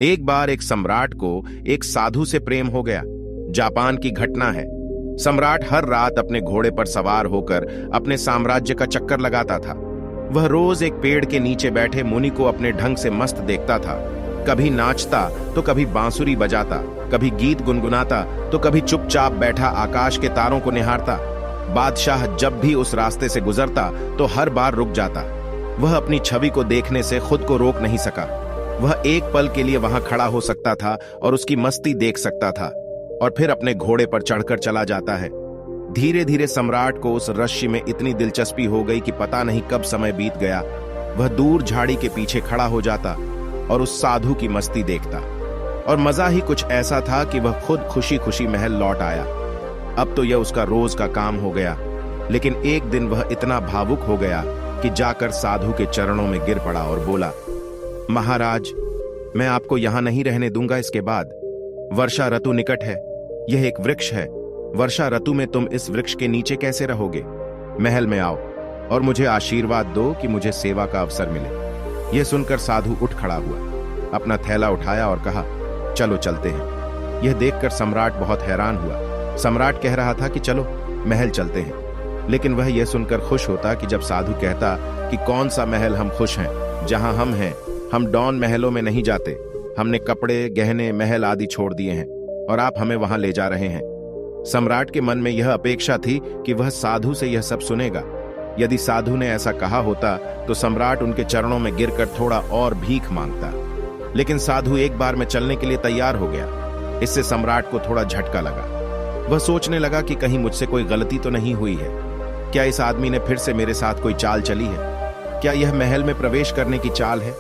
एक बार एक सम्राट को एक साधु से प्रेम हो गया। जापान की घटना है। सम्राट हर रात अपने घोड़े पर सवार होकर अपने साम्राज्य का चक्कर लगाता था। वह रोज एक पेड़ के नीचे बैठे मुनि को अपने ढंग से मस्त देखता था। कभी नाचता तो कभी बांसुरी बजाता, कभी गीत गुनगुनाता तो कभी चुपचाप बैठा आकाश के तारों को निहारता। बादशाह जब भी उस रास्ते से गुजरता तो हर बार रुक जाता। वह अपनी छवि को देखने से खुद को रोक नहीं सका। वह एक पल के लिए वहां खड़ा हो सकता था और उसकी मस्ती देख सकता था और फिर अपने घोड़े पर चढ़कर चला जाता है। धीरे धीरे सम्राट को उस रश्य में इतनी दिलचस्पी हो गई कि पता नहीं कब समय बीत गया। वह दूर झाड़ी के पीछे खड़ा हो जाता और उस साधु की मस्ती देखता। और मजा ही कुछ ऐसा था कि वह खुद खुशी खुशी महल लौट आया। अब तो यह उसका रोज का काम हो गया। लेकिन एक दिन वह इतना भावुक हो गया कि जाकर साधु के चरणों में गिर पड़ा और बोला, महाराज, मैं आपको यहां नहीं रहने दूंगा इसके बाद। वर्षा ऋतु निकट है। यह एक वृक्ष है। वर्षा ऋतु में तुम इस वृक्ष के नीचे कैसे रहोगे? महल में आओ और मुझे आशीर्वाद दो कि मुझे सेवा का अवसर मिले। यह सुनकर साधु उठ खड़ा हुआ, अपना थैला उठाया और कहा, चलो चलते हैं। यह देखकर सम्राट बहुत हैरान हुआ। सम्राट कह रहा था कि चलो महल चलते हैं, लेकिन वह यह सुनकर खुश होता कि जब साधु कहता कि कौन सा महल हम खुश हैं, जहां हम हैं। हम डॉन महलों में नहीं जाते। हमने कपड़े, गहने, महल आदि छोड़ दिए हैं और आप हमें वहां ले जा रहे हैं। सम्राट के मन में यह अपेक्षा थी कि वह साधु से यह सब सुनेगा। यदि साधु ने ऐसा कहा होता तो सम्राट उनके चरणों में गिरकर थोड़ा और भीख मांगता। लेकिन साधु एक बार में चलने के लिए तैयार हो गया। इससे सम्राट को थोड़ा झटका लगा। वह सोचने लगा कि कहीं मुझसे कोई गलती तो नहीं हुई है। क्या इस आदमी ने फिर से मेरे साथ कोई चाल चली है? क्या यह महल में प्रवेश करने की चाल है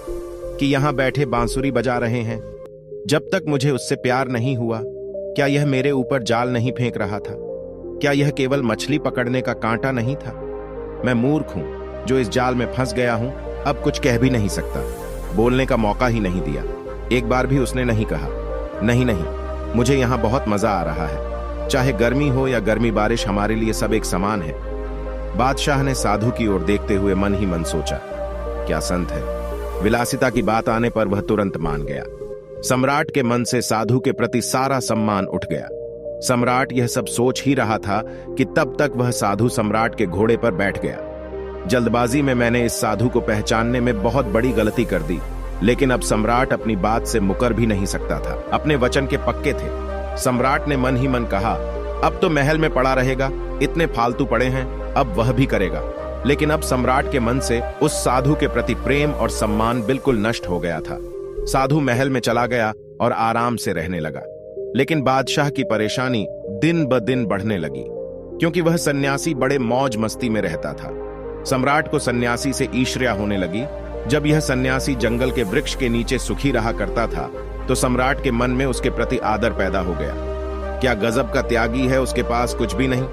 कि यहां बैठे बांसुरी बजा रहे हैं? जब तक मुझे उससे प्यार नहीं हुआ, क्या यह मेरे ऊपर जाल नहीं फेंक रहा था? क्या यह केवल मछली पकड़ने का कांटा नहीं था? मैं मूर्ख हूं जो इस जाल में फंस गया हूं। अब कुछ कह भी नहीं सकता। बोलने का मौका ही नहीं दिया। एक बार भी उसने नहीं कहा, नहीं नहीं, मुझे यहां बहुत मजा आ रहा है। चाहे गर्मी हो या गर्मी बारिश, हमारे लिए सब एक समान है। बादशाह ने साधु की ओर देखते हुए मन ही मन सोचा, क्या संत है। विलासिता की बात आने पर वह तुरंत मान गया। सम्राट के मन से साधु के प्रति सारा सम्मान उठ गया। सम्राट यह सब सोच ही रहा था कि तब तक वह साधु सम्राट के घोड़े पर बैठ गया। जल्दबाजी में मैंने इस साधु को पहचानने में बहुत बड़ी गलती कर दी, लेकिन अब सम्राट अपनी बात से मुकर भी नहीं सकता था। अपने वचन के पक्के थे। सम्राट ने मन ही मन कहा, अब तो महल में पड़ा रहेगा, इतने फालतू पड़े हैं, अब वह भी करेगा। लेकिन अब सम्राट के मन से उस साधु के प्रति प्रेम और सम्मान बिल्कुल नष्ट हो गया था। साधु महल में चला गया और आराम से रहने लगा। लेकिन बादशाह की परेशानी दिन ब दिन बढ़ने लगी, क्योंकि वह सन्यासी बड़े मौज मस्ती में रहता था। सम्राट को सन्यासी से ईर्ष्या होने लगी। जब यह सन्यासी जंगल के वृक्ष के नीचे सुखी रहा करता था तो सम्राट के मन में उसके प्रति आदर पैदा हो गया। क्या गजब का त्यागी है, उसके पास कुछ भी नहीं,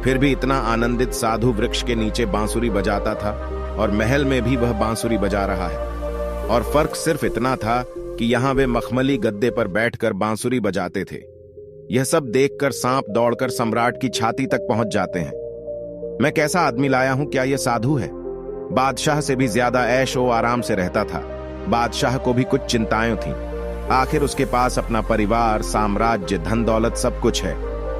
फिर भी इतना आनंदित साधु वृक्ष के नीचे बांसुरी बजाता था और महल में भी वह बांसुरी बजा रहा है। और फर्क सिर्फ इतना था कि यहां वे मखमली गद्दे पर बैठकर बांसुरी बजाते थे। यह सब देखकर सांप दौड़कर सम्राट की छाती तक पहुंच जाते हैं। मैं कैसा आदमी लाया हूं, क्या यह साधु है? बादशाह से भी ज्यादा ऐशो आराम से रहता था। बादशाह को भी कुछ चिंताएं थीं। आखिर उसके पास अपना परिवार, साम्राज्य, धन दौलत सब कुछ है।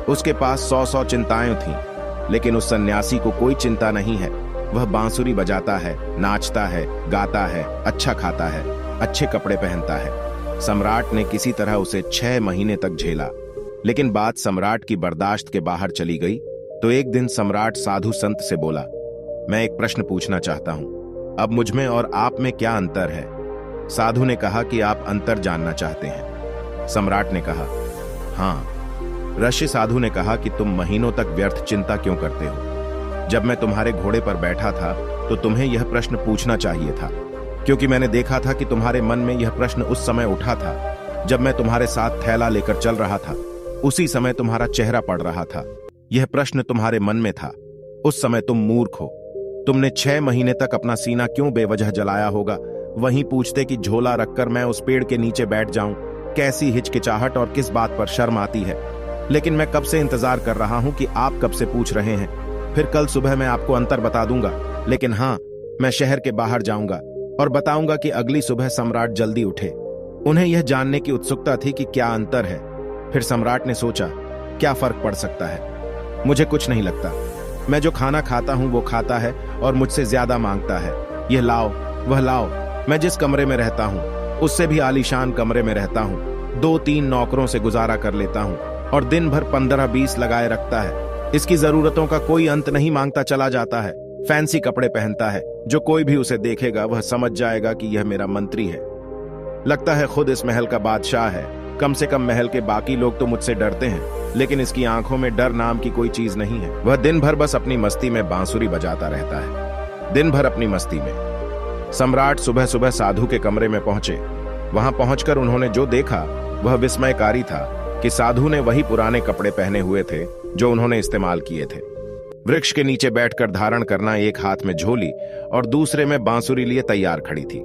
उसके पास 100 चिंताएं थीं, लेकिन उस सन्यासी को कोई चिंता नहीं है। वह बांसुरी बजाता है, नाचता है, गाता है, अच्छा खाता है, अच्छे कपड़े पहनता है। सम्राट ने किसी तरह उसे 6 महीने तक झेला, लेकिन बात सम्राट की बर्दाश्त के बाहर चली गई। तो एक दिन सम्राट साधु संत से बोला, मैं एक प्रश्न पूछना चाहता हूं। अब मुझमें और आप में क्या अंतर है? साधु ने कहा कि आप अंतर जानना चाहते हैं। सम्राट ने कहा, हाँ। ऋषि साधु ने कहा कि तुम महीनों तक व्यर्थ चिंता क्यों करते हो? जब मैं तुम्हारे घोड़े पर बैठा था तो तुम्हें यह प्रश्न पूछना चाहिए था, क्योंकि मैंने देखा था कि तुम्हारे मन में यह प्रश्न उस समय उठा था जब मैं तुम्हारे साथ थैला लेकर चल रहा था। उसी समय तुम्हारा चेहरा पड़ रहा था। यह प्रश्न तुम्हारे मन में था। उस समय तुम मूर्ख हो। तुमने 6 महीने तक अपना सीना क्यों बेवजह जलाया होगा? वहीं पूछते कि झोला रखकर मैं उस पेड़ के नीचे बैठ जाऊं। कैसी हिचकिचाहट और किस बात पर शर्म आती है। लेकिन मैं कब से इंतजार कर रहा हूं कि आप कब से पूछ रहे हैं। फिर कल सुबह मैं आपको अंतर बता दूंगा। लेकिन हाँ, मैं शहर के बाहर जाऊंगा और बताऊंगा कि अगली सुबह सम्राट जल्दी उठे। उन्हें यह जानने की उत्सुकता थी कि क्या अंतर है। फिर सम्राट ने सोचा, क्या फर्क पड़ सकता है? मुझे कुछ नहीं लगता। मैं जो खाना खाता हूं वो खाता है और मुझसे ज्यादा मांगता है। यह लाओ, वह लाओ। मैं जिस कमरे में रहता हूं उससे भी आलीशान कमरे में रहता हूं। 2-3 नौकरों से गुजारा कर लेता हूं और दिन भर 15-20 लगाए रखता है। इसकी जरूरतों का कोई अंत नहीं, मांगता चला जाता है। फैंसी कपड़े पहनता है, जो कोई भी उसे देखेगा वह समझ जाएगा कि यह मेरा मंत्री है। लगता है खुद इस महल का बादशाह है। कम से कम महल के बाकी लोग तो मुझसे डरते हैं, लेकिन इसकी आंखों में डर नाम की कोई चीज नहीं है। वह दिन भर बस अपनी मस्ती में बांसुरी बजाता रहता है, दिन भर अपनी मस्ती में। सम्राट सुबह सुबह साधु के कमरे में पहुंचे। वहां पहुंचकर उन्होंने जो देखा वह विस्मयकारी था कि साधु ने वही पुराने कपड़े पहने हुए थे जो उन्होंने इस्तेमाल किए थे। वृक्ष के नीचे बैठकर धारण करना एक हाथ में झोली और दूसरे में बांसुरी लिए तैयार खड़ी थी।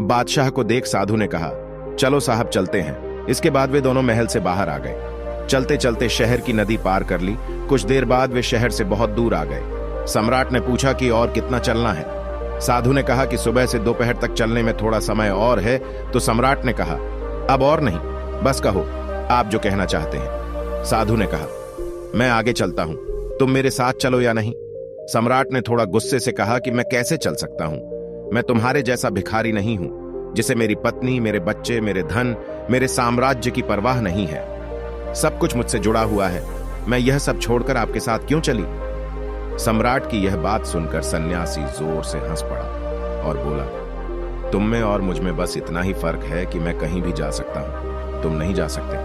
बादशाह को देख साधु ने कहा, चलो साहब चलते हैं। इसके बाद वे दोनों महल से बाहर आ गए। चलते चलते शहर की नदी पार कर ली। कुछ देर बाद वे शहर से बहुत दूर आ गए। सम्राट ने पूछा कि और कितना चलना है। साधु ने कहा कि सुबह से दोपहर तक चलने में थोड़ा समय और है। तो सम्राट ने कहा, अब और नहीं, बस कहो आप जो कहना चाहते हैं। साधु ने कहा, मैं आगे चलता हूं, तुम मेरे साथ चलो या नहीं। सम्राट ने थोड़ा गुस्से से कहा कि मैं कैसे चल सकता हूं? मैं तुम्हारे जैसा भिखारी नहीं हूं जिसे मेरी पत्नी, मेरे बच्चे, मेरे धन, मेरे साम्राज्य की परवाह नहीं है। सब कुछ मुझसे जुड़ा हुआ है। मैं यह सब छोड़कर आपके साथ क्यों चली? सम्राट की यह बात सुनकर सन्यासी जोर से हंस पड़ा और बोला, तुम में और मुझ में बस इतना ही फर्क है कि मैं कहीं भी जा सकता हूं, तुम नहीं जा सकते।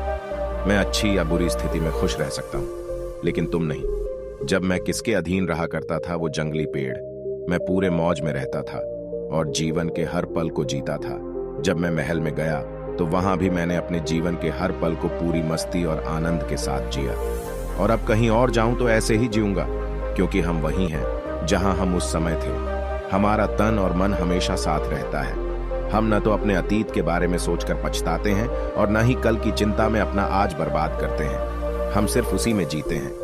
मैं अच्छी या बुरी स्थिति में खुश रह सकता हूं, लेकिन तुम नहीं। जब मैं किसके अधीन रहा करता था, वो जंगली पेड़, मैं पूरे मौज में रहता था और जीवन के हर पल को जीता था। जब मैं महल में गया तो वहां भी मैंने अपने जीवन के हर पल को पूरी मस्ती और आनंद के साथ जिया। और अब कहीं और जाऊं तो ऐसे ही जीऊंगा, क्योंकि हम वही हैं जहां हम उस समय थे। हमारा तन और मन हमेशा साथ रहता है। हम न तो अपने अतीत के बारे में सोचकर पछताते हैं और न ही कल की चिंता में अपना आज बर्बाद करते हैं। हम सिर्फ उसी में जीते हैं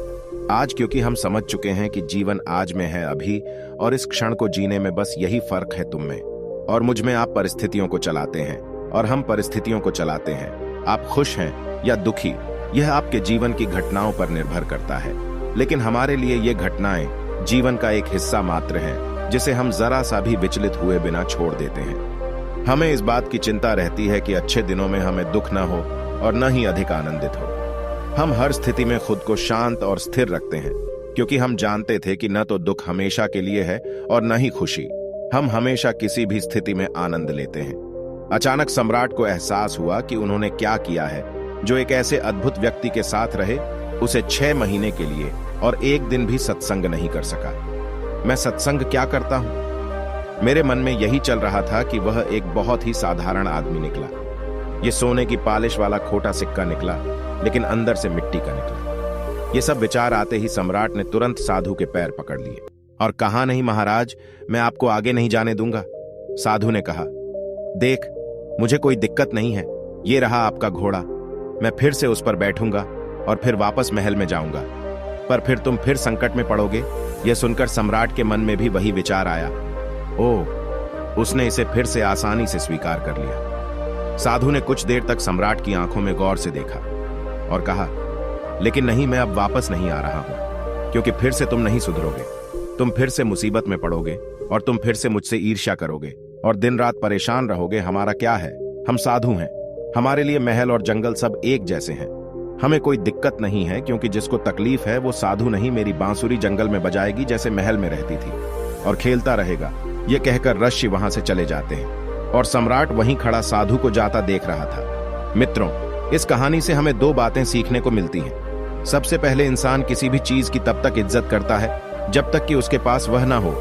आज, क्योंकि हम समझ चुके हैं कि जीवन आज में है, अभी, और इस क्षण को जीने में बस यही फर्क है तुम में और मुझ में। आप परिस्थितियों को चलाते हैं और हम परिस्थितियों को चलाते हैं। आप खुश हैं या दुखी, यह आपके जीवन की घटनाओं पर निर्भर करता है। लेकिन हमारे लिए ये घटनाएं जीवन का एक हिस्सा मात्र हैं, जिसे हम जरा सा भी विचलित हुए बिना छोड़ देते हैं। हमें इस बात की चिंता रहती है कि अच्छे दिनों में हमें दुख न हो और न ही अधिक आनंदित हो। हम हर स्थिति में खुद को शांत और स्थिर रखते हैं, क्योंकि हम जानते थे कि न तो दुख हमेशा के लिए है और न ही खुशी। हम हमेशा किसी भी स्थिति में आनंद लेते हैं। अचानक सम्राट को एहसास हुआ कि उन्होंने क्या किया है। जो एक ऐसे अद्भुत व्यक्ति के साथ रहे, उसे 6 महीने के लिए और एक दिन भी सत्संग नहीं कर सका। मैं सत्संग क्या करता हूं? मेरे मन में यही चल रहा था कि वह एक बहुत ही साधारण आदमी निकला। ये सोने की पॉलिश वाला खोटा सिक्का निकला, लेकिन अंदर से मिट्टी का निकला। ये सब विचार आते ही सम्राट ने तुरंत साधु के पैर पकड़ लिए और कहा, नहीं महाराज, मैं आपको आगे नहीं जाने दूंगा। साधु ने कहा, देख, मुझे कोई दिक्कत नहीं है। ये रहा आपका घोड़ा, मैं फिर से उस पर बैठूंगा और फिर वापस महल में जाऊंगा। पर फिर तुम फिर संकट में पड़ोगे। यह सुनकर सम्राट के मन में भी वही विचार आया। ओह, उसने इसे फिर से आसानी से स्वीकार कर लिया। साधु ने कुछ देर तक सम्राट की आंखों में गौर से देखा और कहा, लेकिन नहीं, मैं अब वापस नहीं आ रहा हूं, क्योंकि फिर से तुम नहीं सुधरोगे। तुम फिर से मुसीबत में पड़ोगे और तुम फिर से मुझसे ईर्ष्या करोगे और दिन रात परेशान रहोगे। हमारा क्या है? हम साधु हैं। हमारे लिए महल और जंगल सब एक जैसे हैं। हमें कोई दिक्कत नहीं है, क्योंकि जिसको तकलीफ है वो साधु नहीं मेरी बांसुरी जंगल में बजाएगी जैसे महल में रहती थी, और खेलता रहेगा। ये कहकर ऋषि वहां से चले जाते हैं और सम्राट वहीं खड़ा साधु को जाता देख रहा था। मित्रों, इस कहानी से हमें 2 बातें सीखने को मिलती हैं। सबसे पहले, इंसान किसी भी चीज की तब तक इज्जत करता है जब तक कि उसके पास वह ना हो।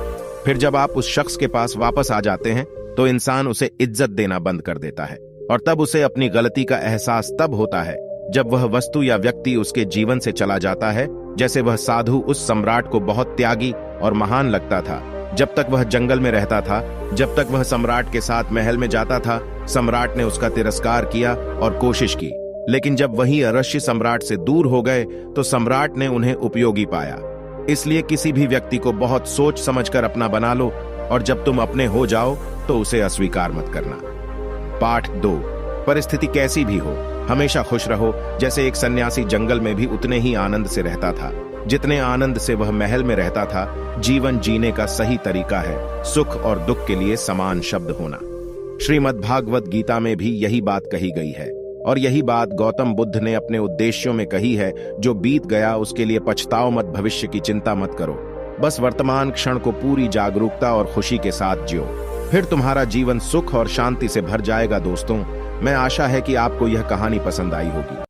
फिर जब आप उस शख्स के पास वापस आ जाते हैं तो इंसान उसे इज्जत देना बंद कर देता है, और तब उसे अपनी गलती का एहसास तब होता है जब वह वस्तु या व्यक्ति उसके जीवन से चला जाता है। जैसे वह साधु उस सम्राट को बहुत त्यागी और महान लगता था जब तक वह जंगल में रहता था। जब तक वह सम्राट के साथ महल में जाता था, सम्राट ने उसका तिरस्कार किया और कोशिश की। लेकिन जब वही अरश्य सम्राट से दूर हो गए तो सम्राट ने उन्हें उपयोगी पाया। इसलिए किसी भी व्यक्ति को बहुत सोच समझकर अपना बना लो, और जब तुम अपने हो जाओ तो उसे अस्वीकार मत करना। पाठ 2। परिस्थिति कैसी भी हो, हमेशा खुश रहो। जैसे एक सन्यासी जंगल में भी उतने ही आनंद से रहता था जितने आनंद से वह महल में रहता था। जीवन जीने का सही तरीका है सुख और दुख के लिए समान शब्द होना। श्रीमद् भागवत गीता में भी यही बात कही गई है और यही बात गौतम बुद्ध ने अपने उद्देश्यों में कही है। जो बीत गया उसके लिए पछताओ मत, भविष्य की चिंता मत करो, बस वर्तमान क्षण को पूरी जागरूकता और खुशी के साथ जियो, फिर तुम्हारा जीवन सुख और शांति से भर जाएगा। दोस्तों, मैं आशा है कि आपको यह कहानी पसंद आई होगी।